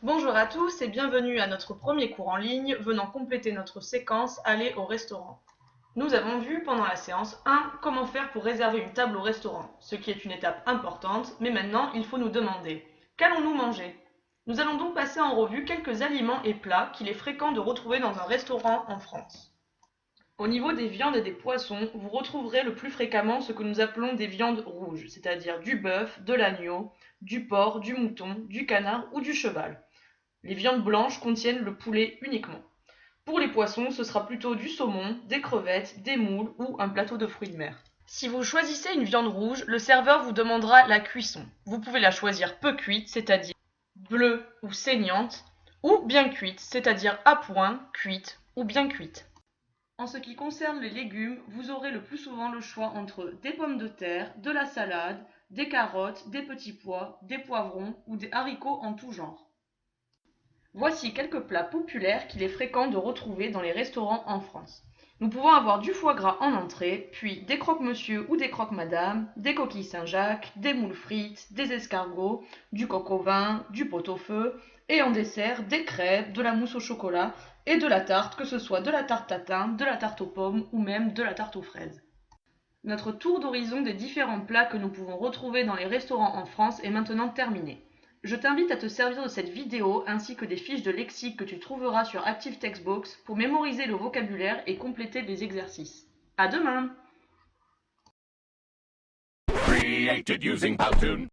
Bonjour à tous et bienvenue à notre premier cours en ligne venant compléter notre séquence Aller au restaurant. Nous avons vu pendant la séance 1 comment faire pour réserver une table au restaurant, ce qui est une étape importante, mais maintenant il faut nous demander qu'allons-nous manger? Nous allons donc passer en revue quelques aliments et plats qu'il est fréquent de retrouver dans un restaurant en France. Au niveau des viandes et des poissons, vous retrouverez le plus fréquemment ce que nous appelons des viandes rouges, c'est-à-dire du bœuf, de l'agneau, du porc, du mouton, du canard ou du cheval. Les viandes blanches contiennent le poulet uniquement. Pour les poissons, ce sera plutôt du saumon, des crevettes, des moules ou un plateau de fruits de mer. Si vous choisissez une viande rouge, le serveur vous demandera la cuisson. Vous pouvez la choisir peu cuite, c'est-à-dire bleue ou saignante, ou bien cuite, c'est-à-dire à point, cuite ou bien cuite. En ce qui concerne les légumes, vous aurez le plus souvent le choix entre des pommes de terre, de la salade, des carottes, des petits pois, des poivrons ou des haricots en tout genre. Voici quelques plats populaires qu'il est fréquent de retrouver dans les restaurants en France. Nous pouvons avoir du foie gras en entrée, puis des croque-monsieur ou des croque-madame, des coquilles Saint-Jacques, des moules frites, des escargots, du coq au vin, du pot-au-feu, et en dessert des crêpes, de la mousse au chocolat et de la tarte, que ce soit de la tarte tatin, de la tarte aux pommes ou même de la tarte aux fraises. Notre tour d'horizon des différents plats que nous pouvons retrouver dans les restaurants en France est maintenant terminé. Je t'invite à te servir de cette vidéo ainsi que des fiches de lexique que tu trouveras sur Active Textbox pour mémoriser le vocabulaire et compléter les exercices. À demain! Created using Powtoon.